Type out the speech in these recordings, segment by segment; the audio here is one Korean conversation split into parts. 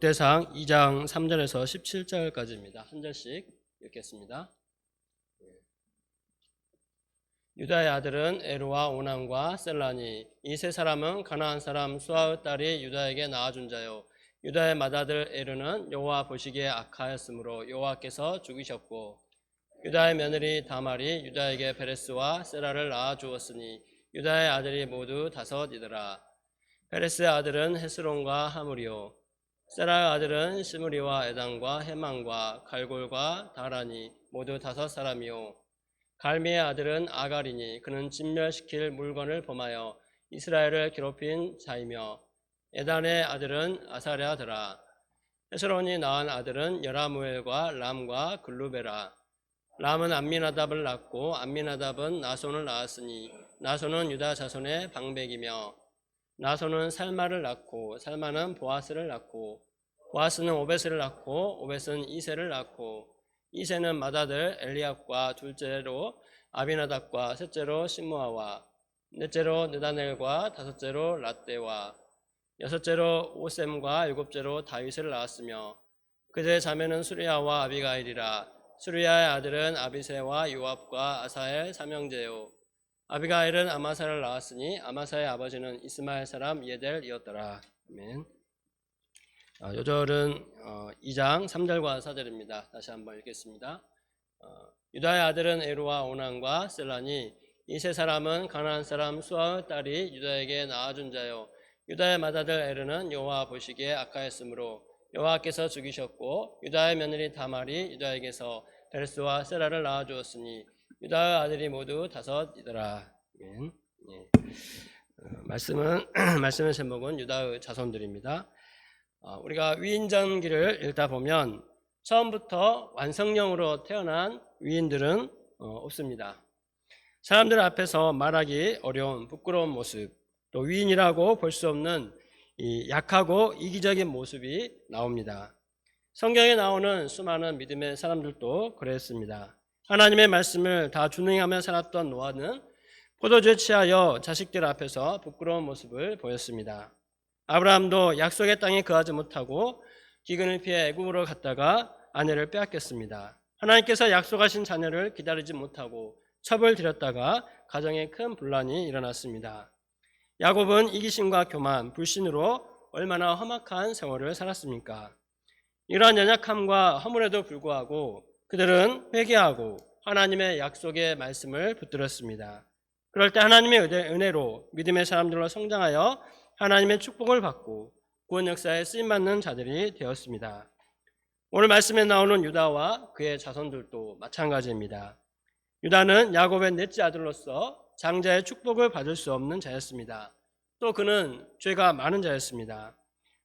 대상 2장 3절에서 17절까지입니다. 한 절씩 읽겠습니다. 유다의 아들은 에르와 오난과 셀라니, 이 세 사람은 가나안 사람 수아의 딸이 유다에게 낳아준 자요. 유다의 맏아들 에르는 여호와 보시기에 악하였으므로 여호와께서 죽이셨고, 유다의 며느리 다말이 유다에게 베레스와 세라를 낳아주었으니 유다의 아들이 모두 다섯이더라. 베레스의 아들은 헤스론과 하물이요, 세라의 아들은 시므리와 에단과 헤만과 갈골과 다라니 모두 다섯 사람이요, 갈미의 아들은 아갈이니 그는 진멸시킬 물건을 범하여 이스라엘을 괴롭힌 자이며, 에단의 아들은 아사랴더라. 헤스론이 낳은 아들은 여라무엘과 람과 글루베라. 람은 암미나답을 낳고 암미나답은 나손을 낳았으니 나손은 유다 자손의 방백이며, 나손은 살마를 낳고 살마는 보아스를 낳고 보아스는 오벳을 낳고 오벳은 이세를 낳고 이세는 맏아들 엘리압과 둘째로 아비나답과 셋째로 시므아와 넷째로 느다넬과 다섯째로 랏대와 여섯째로 오셈과 일곱째로 다윗을 낳았으며, 그들의 자매는 수리야와 아비가일이라. 수리야의 아들은 아비새와 요압과 아사엘 삼형제요, 아비가일은 아마사를 낳았으니 아마사의 아버지는 이스마엘 사람 예델이었더라. 아멘. 요절은 2장 3절과 4절입니다. 다시 한번 읽겠습니다. 유다의 아들은 에르와 오난과 셀라니, 이 세 사람은 가나안 사람 수아의 딸이 유다에게 낳아준 자요, 유다의 맏아들 에르는 여호와 보시기에 악하였으므로 여호와께서 죽이셨고, 유다의 며느리 다말이 유다에게서 베레스와 세라를 낳아주었으니 유다의 아들이 모두 다섯이더라. 아멘. 말씀의 제목은 유다의 자손들입니다. 우리가 위인전기를 읽다 보면 처음부터 완성형으로 태어난 위인들은 없습니다. 사람들 앞에서 말하기 어려운 부끄러운 모습, 또 위인이라고 볼 수 없는 이 약하고 이기적인 모습이 나옵니다. 성경에 나오는 수많은 믿음의 사람들도 그랬습니다. 하나님의 말씀을 다 준행하며 살았던 노아는 포도주에 취하여 자식들 앞에서 부끄러운 모습을 보였습니다. 아브라함도 약속의 땅에 거하지 못하고 기근을 피해 애굽으로 갔다가 아내를 빼앗겼습니다. 하나님께서 약속하신 자녀를 기다리지 못하고 첩을 들였다가 가정에 큰 분란이 일어났습니다. 야곱은 이기심과 교만, 불신으로 얼마나 험악한 세월을 살았습니까? 이러한 연약함과 허물에도 불구하고 그들은 회개하고 하나님의 약속의 말씀을 붙들었습니다. 그럴 때 하나님의 은혜로 믿음의 사람들로 성장하여 하나님의 축복을 받고 구원 역사에 쓰임받는 자들이 되었습니다. 오늘 말씀에 나오는 유다와 그의 자손들도 마찬가지입니다. 유다는 야곱의 넷째 아들로서 장자의 축복을 받을 수 없는 자였습니다. 또 그는 죄가 많은 자였습니다.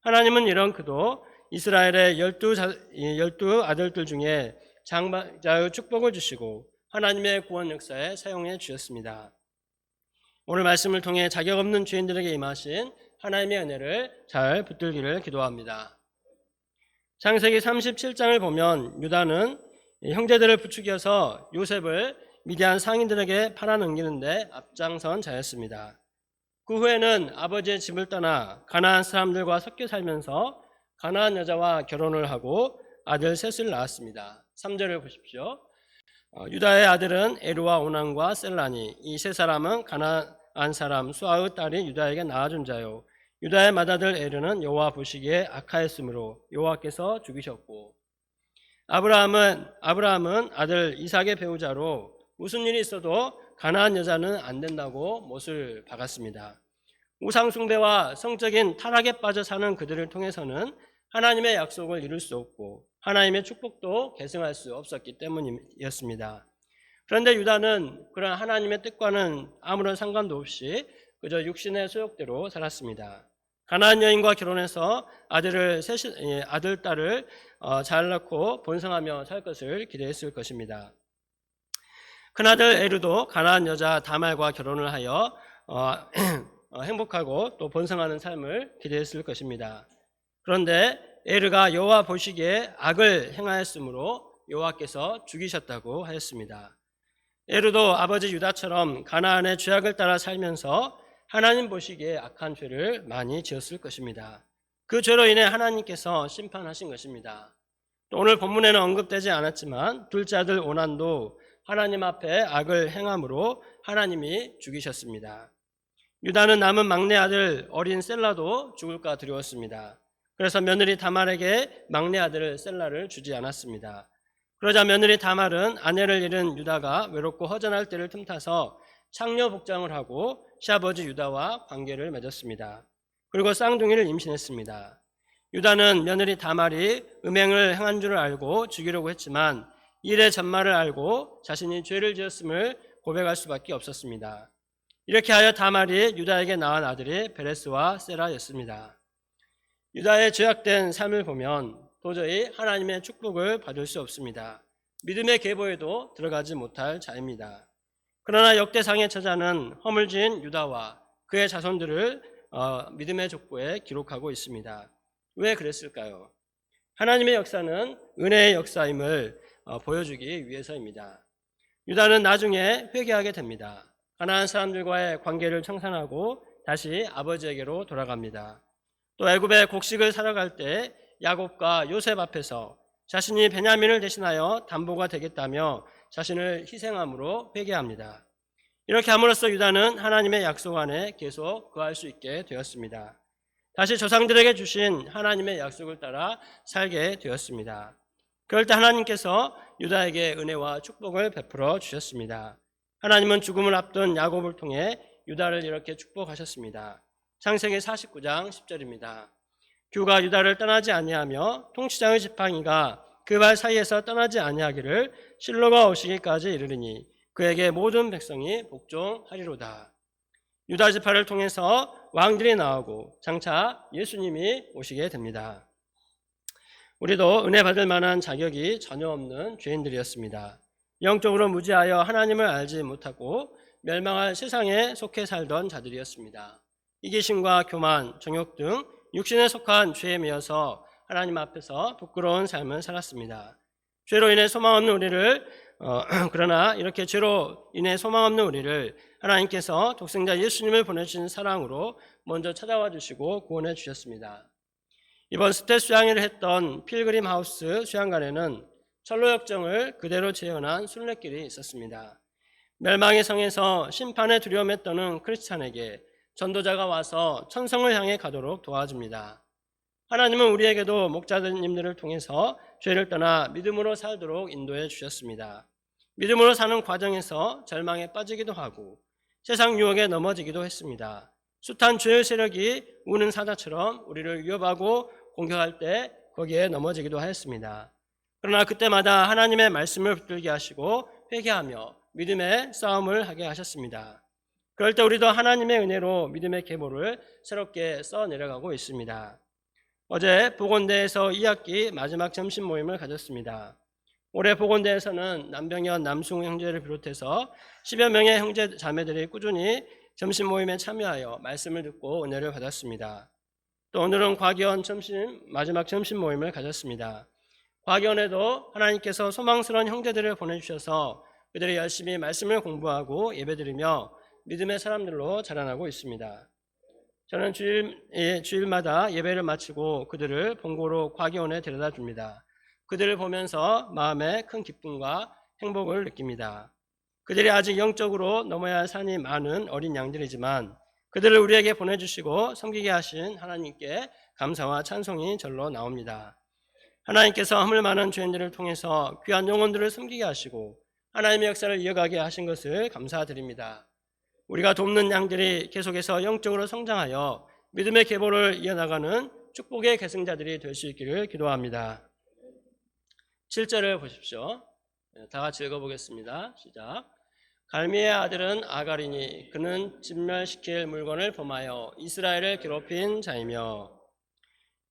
하나님은 이런 그도 이스라엘의 12 아들들 중에 장자의 축복을 주시고 하나님의 구원 역사에 사용해 주셨습니다. 오늘 말씀을 통해 자격 없는 죄인들에게 임하신 하나님의 은혜를 잘 붙들기를 기도합니다. 창세기 37장을 보면 유다는 형제들을 부추겨서 요셉을 미디안 상인들에게 팔아넘기는데 앞장선 자였습니다. 그 후에는 아버지의 집을 떠나 가나안 사람들과 섞여 살면서 가나안 여자와 결혼을 하고 아들 셋을 낳았습니다. 3절을 보십시오. 유다의 아들은 에르와 오난과 셀라니, 이 세 사람은 가나안 사람 수아의 딸이 유다에게 낳아준 자요, 유다의 맏아들 에르는 여호와 보시기에 악하였으므로 여호와께서 죽이셨고, 아브라함은 아들 이삭의 배우자로 무슨 일이 있어도 가나안 여자는 안 된다고 못을 박았습니다. 우상 숭배와 성적인 타락에 빠져 사는 그들을 통해서는 하나님의 약속을 이룰 수 없고 하나님의 축복도 계승할 수 없었기 때문이었습니다. 그런데 유다는 그런 하나님의 뜻과는 아무런 상관도 없이 그저 육신의 소욕대로 살았습니다. 가나안 여인과 결혼해서 아들, 딸을 잘 낳고 번성하며 살 것을 기대했을 것입니다. 큰아들 에르도 가나안 여자 다말과 결혼을 하여 행복하고 또 번성하는 삶을 기대했을 것입니다. 그런데 에르가 여호와 보시기에 악을 행하였으므로 여호와께서 죽이셨다고 하였습니다. 에르도 아버지 유다처럼 가나안의 죄악을 따라 살면서 하나님 보시기에 악한 죄를 많이 지었을 것입니다. 그 죄로 인해 하나님께서 심판하신 것입니다. 또 오늘 본문에는 언급되지 않았지만 둘째 아들 오난도 하나님 앞에 악을 행함으로 하나님이 죽이셨습니다. 유다는 남은 막내 아들 어린 셀라도 죽을까 두려웠습니다. 그래서 며느리 다말에게 막내 아들 셀라를 주지 않았습니다. 그러자 며느리 다말은 아내를 잃은 유다가 외롭고 허전할 때를 틈타서 창녀 복장을 하고 시아버지 유다와 관계를 맺었습니다. 그리고 쌍둥이를 임신했습니다. 유다는 며느리 다말이 음행을 행한 줄을 알고 죽이려고 했지만 일의 전말을 알고 자신이 죄를 지었음을 고백할 수밖에 없었습니다. 이렇게 하여 다말이 유다에게 낳은 아들이 베레스와 세라였습니다. 유다의 죄악된 삶을 보면 도저히 하나님의 축복을 받을 수 없습니다. 믿음의 계보에도 들어가지 못할 자입니다. 그러나 역대상의 저자는 허물진 유다와 그의 자손들을 믿음의 족보에 기록하고 있습니다. 왜 그랬을까요? 하나님의 역사는 은혜의 역사임을 보여주기 위해서입니다. 유다는 나중에 회개하게 됩니다. 가나안 사람들과의 관계를 청산하고 다시 아버지에게로 돌아갑니다. 또 애굽의 곡식을 사러 갈 때 야곱과 요셉 앞에서 자신이 베냐민을 대신하여 담보가 되겠다며 자신을 희생함으로 회개합니다. 이렇게 함으로써 유다는 하나님의 약속 안에 계속 거할 수 있게 되었습니다. 다시 조상들에게 주신 하나님의 약속을 따라 살게 되었습니다. 그럴 때 하나님께서 유다에게 은혜와 축복을 베풀어 주셨습니다. 하나님은 죽음을 앞둔 야곱을 통해 유다를 이렇게 축복하셨습니다. 창세기 49장 10절입니다. 규가 유다를 떠나지 아니하며 통치장의 지팡이가 그 발 사이에서 떠나지 아니하기를 실로가 오시기까지 이르리니 그에게 모든 백성이 복종하리로다. 유다 지파를 통해서 왕들이 나오고 장차 예수님이 오시게 됩니다. 우리도 은혜 받을 만한 자격이 전혀 없는 죄인들이었습니다. 영적으로 무지하여 하나님을 알지 못하고 멸망할 세상에 속해 살던 자들이었습니다. 이기심과 교만, 정욕 등 육신에 속한 죄에 매여서 하나님 앞에서 부끄러운 삶을 살았습니다. 죄로 인해 소망 없는 우리를 그러나 이렇게 죄로 인해 소망 없는 우리를 하나님께서 독생자 예수님을 보내주신 사랑으로 먼저 찾아와 주시고 구원해 주셨습니다. 이번 스테 수양회를 했던 필그림 하우스 수양관에는 철로역정을 그대로 재현한 순례길이 있었습니다. 멸망의 성에서 심판의 두려움에 떠는 크리스찬에게 전도자가 와서 천성을 향해 가도록 도와줍니다. 하나님은 우리에게도 목자님들을 통해서 죄를 떠나 믿음으로 살도록 인도해 주셨습니다. 믿음으로 사는 과정에서 절망에 빠지기도 하고 세상 유혹에 넘어지기도 했습니다. 숱한 죄의 세력이 우는 사자처럼 우리를 위협하고 공격할 때 거기에 넘어지기도 하였습니다. 그러나 그때마다 하나님의 말씀을 붙들게 하시고 회개하며 믿음의 싸움을 하게 하셨습니다. 그럴 때 우리도 하나님의 은혜로 믿음의 계보를 새롭게 써내려가고 있습니다. 어제 복원대에서 2학기 마지막 점심 모임을 가졌습니다. 올해 복원대에서는 남병현, 남승우 형제를 비롯해서 10여 명의 형제 자매들이 꾸준히 점심 모임에 참여하여 말씀을 듣고 은혜를 받았습니다. 또 오늘은 과기원 마지막 점심 모임을 가졌습니다. 과기원에도 하나님께서 소망스러운 형제들을 보내주셔서 그들이 열심히 말씀을 공부하고 예배드리며 믿음의 사람들로 자라나고 있습니다. 저는 주일마다 예배를 마치고 그들을 본고로 과기원에 데려다 줍니다. 그들을 보면서 마음에 큰 기쁨과 행복을 느낍니다. 그들이 아직 영적으로 넘어야 할 산이 많은 어린 양들이지만 그들을 우리에게 보내주시고 섬기게 하신 하나님께 감사와 찬송이 절로 나옵니다. 하나님께서 허물 많은 죄인들을 통해서 귀한 영혼들을 섬기게 하시고 하나님의 역사를 이어가게 하신 것을 감사드립니다. 우리가 돕는 양들이 계속해서 영적으로 성장하여 믿음의 계보를 이어나가는 축복의 계승자들이 될 수 있기를 기도합니다. 7절을 보십시오. 다 같이 읽어보겠습니다. 시작. 갈미의 아들은 아갈이니 그는 진멸시킬 물건을 범하여 이스라엘을 괴롭힌 자이며.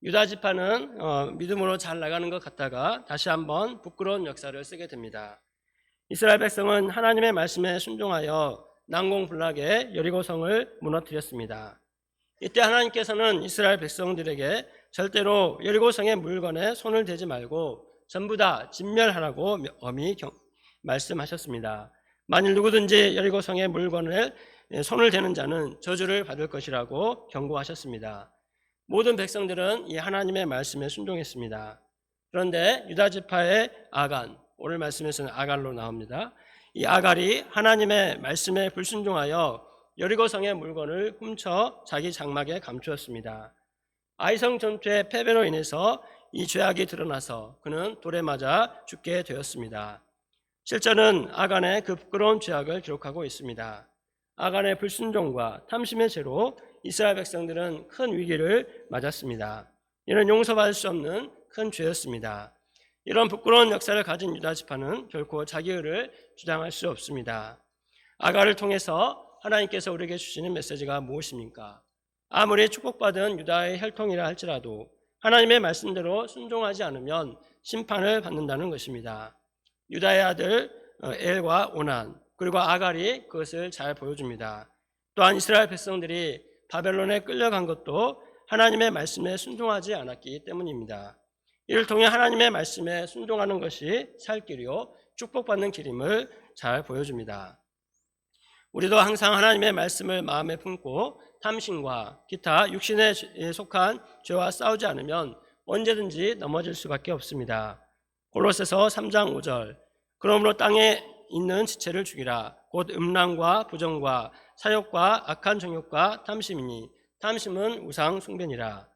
유다 지파는 믿음으로 잘 나가는 것 같다가 다시 한번 부끄러운 역사를 쓰게 됩니다. 이스라엘 백성은 하나님의 말씀에 순종하여 난공불락의 여리고성을 무너뜨렸습니다. 이때 하나님께서는 이스라엘 백성들에게 절대로 여리고성의 물건에 손을 대지 말고 전부 다 진멸하라고 엄히 말씀하셨습니다. 만일 누구든지 여리고성의 물건에 손을 대는 자는 저주를 받을 것이라고 경고하셨습니다. 모든 백성들은 이 하나님의 말씀에 순종했습니다. 그런데 유다 지파의 아간, 오늘 말씀에서는 아갈로 나옵니다. 이 아갈이 하나님의 말씀에 불순종하여 여리고성의 물건을 훔쳐 자기 장막에 감추었습니다. 아이성 전투의 패배로 인해서 이 죄악이 드러나서 그는 돌에 맞아 죽게 되었습니다. 7절은 아간의 그 부끄러운 죄악을 기록하고 있습니다. 아간의 불순종과 탐심의 죄로 이스라엘 백성들은 큰 위기를 맞았습니다. 이는 용서받을 수 없는 큰 죄였습니다. 이런 부끄러운 역사를 가진 유다 지파는 결코 자기 의를 주장할 수 없습니다. 아갈을 통해서 하나님께서 우리에게 주시는 메시지가 무엇입니까? 아무리 축복받은 유다의 혈통이라 할지라도 하나님의 말씀대로 순종하지 않으면 심판을 받는다는 것입니다. 유다의 아들 엘과 오난 그리고 아갈이 그것을 잘 보여줍니다. 또한 이스라엘 백성들이 바벨론에 끌려간 것도 하나님의 말씀에 순종하지 않았기 때문입니다. 이를 통해 하나님의 말씀에 순종하는 것이 살 길이요 축복받는 길임을 잘 보여줍니다. 우리도 항상 하나님의 말씀을 마음에 품고 탐심과 기타 육신에 속한 죄와 싸우지 않으면 언제든지 넘어질 수밖에 없습니다. 골로새서 3장 5절 그러므로 땅에 있는 지체를 죽이라 곧 음란과 부정과 사욕과 악한 정욕과 탐심이니 탐심은 우상 숭배니라.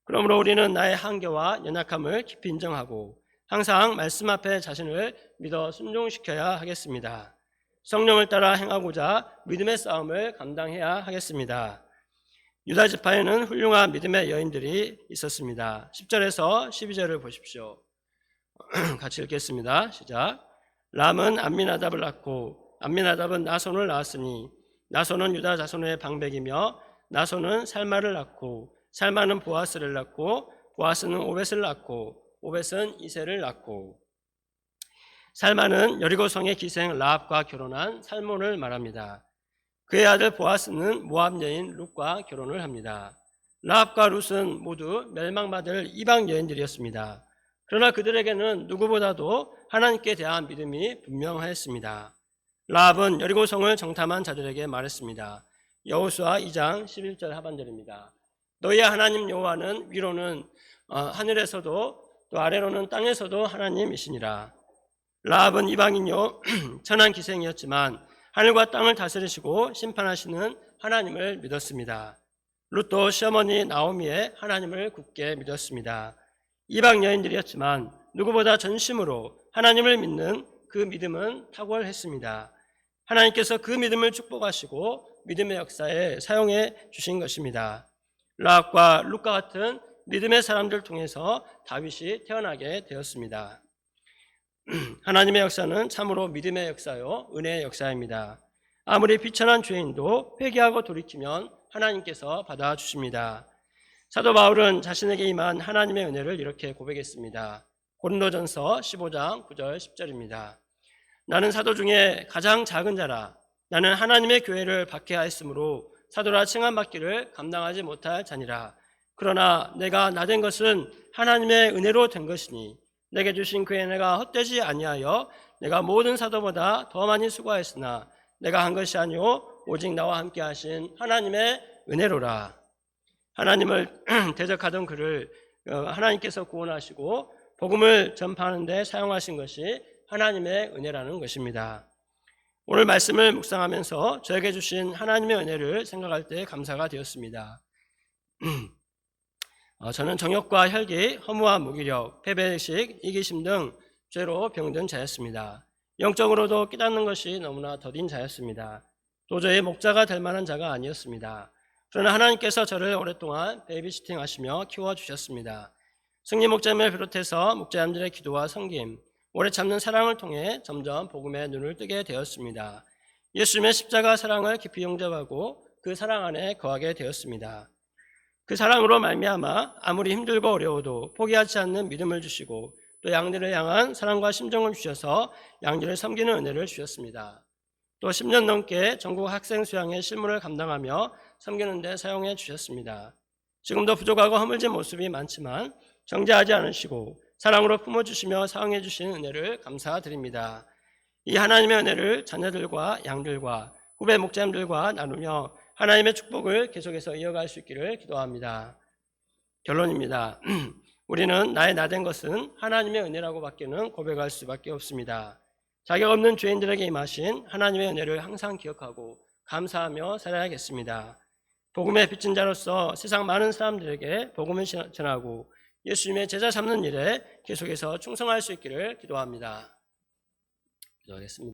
그러므로 우리는 나의 한계와 연약함을 깊이 인정하고 항상 말씀 앞에 자신을 믿어 순종시켜야 하겠습니다. 성령을 따라 행하고자 믿음의 싸움을 감당해야 하겠습니다. 유다 지파에는 훌륭한 믿음의 여인들이 있었습니다. 10절에서 12절을 보십시오. 같이 읽겠습니다. 시작. 람은 암미나답을 낳고 암미나답은 나손을 낳았으니 나손은 유다 자손의 방백이며 나손은 살마를 낳고 살마는 보아스를 낳고 보아스는 오벳을 낳고 오벳은 이세를 낳고 살마는 여리고성의 기생 라합과 결혼한 살몬을 말합니다. 그의 아들 보아스는 모압 여인 룻과 결혼을 합니다. 라합과 룻은 모두 멸망받을 이방 여인들이었습니다. 그러나 그들에게는 누구보다도 하나님께 대한 믿음이 분명하였습니다. 라합은 여리고성을 정탐한 자들에게 말했습니다. 여호수아 2장 11절 하반절입니다. 너희의 하나님 여호와는 위로는 하늘에서도 또 아래로는 땅에서도 하나님이시니라. 라합은 이방인요 천한 기생이었지만 하늘과 땅을 다스리시고 심판하시는 하나님을 믿었습니다. 룻도 시어머니 나오미의 하나님을 굳게 믿었습니다. 이방 여인들이었지만 누구보다 전심으로 하나님을 믿는 그 믿음은 탁월했습니다. 하나님께서 그 믿음을 축복하시고 믿음의 역사에 사용해 주신 것입니다. 라합과 룻과 같은 믿음의 사람들 통해서 다윗이 태어나게 되었습니다. 하나님의 역사는 참으로 믿음의 역사요 은혜의 역사입니다. 아무리 비천한 죄인도 회개하고 돌이키면 하나님께서 받아주십니다. 사도 바울은 자신에게 임한 하나님의 은혜를 이렇게 고백했습니다. 고린도전서 15장 9절 10절입니다. 나는 사도 중에 가장 작은 자라. 나는 하나님의 교회를 박해하였으므로 사도라 칭함받기를 감당하지 못할 자니라. 그러나 내가 나된 것은 하나님의 은혜로 된 것이니 내게 주신 그 은혜가 헛되지 아니하여 내가 모든 사도보다 더 많이 수고하였으나 내가 한 것이 아니오 오직 나와 함께 하신 하나님의 은혜로라. 하나님을 대적하던 그를 하나님께서 구원하시고 복음을 전파하는 데 사용하신 것이 하나님의 은혜라는 것입니다. 오늘 말씀을 묵상하면서 저에게 주신 하나님의 은혜를 생각할 때 감사가 되었습니다. 저는 정욕과 혈기, 허무와 무기력, 패배의식, 이기심 등 죄로 병든 자였습니다. 영적으로도 깨닫는 것이 너무나 더딘 자였습니다. 도저히 목자가 될 만한 자가 아니었습니다. 그러나 하나님께서 저를 오랫동안 베이비시팅 하시며 키워주셨습니다. 승리 목자님을 비롯해서 목자님들의 기도와 섬김, 오래 참는 사랑을 통해 점점 복음의 눈을 뜨게 되었습니다. 예수님의 십자가 사랑을 깊이 용접하고 그 사랑 안에 거하게 되었습니다. 그 사랑으로 말미암아 아무리 힘들고 어려워도 포기하지 않는 믿음을 주시고 또 양들을 향한 사랑과 심정을 주셔서 양들을 섬기는 은혜를 주셨습니다. 또 10년 넘게 전국 학생 수양의 실무를 감당하며 섬기는 데 사용해 주셨습니다. 지금도 부족하고 허물진 모습이 많지만 정죄하지 않으시고 사랑으로 품어주시며 사용해 주시는 은혜를 감사드립니다. 이 하나님의 은혜를 자녀들과 양들과 후배 목자님들과 나누며 하나님의 축복을 계속해서 이어갈 수 있기를 기도합니다. 결론입니다. 우리는 나의 나된 것은 하나님의 은혜라고 밖에는 고백할 수밖에 없습니다. 자격 없는 죄인들에게 임하신 하나님의 은혜를 항상 기억하고 감사하며 살아야겠습니다. 복음의 빚진 자로서 세상 많은 사람들에게 복음을 전하고 예수님의 제자 삼는 일에 계속해서 충성할 수 있기를 기도합니다. 기도하겠습니다.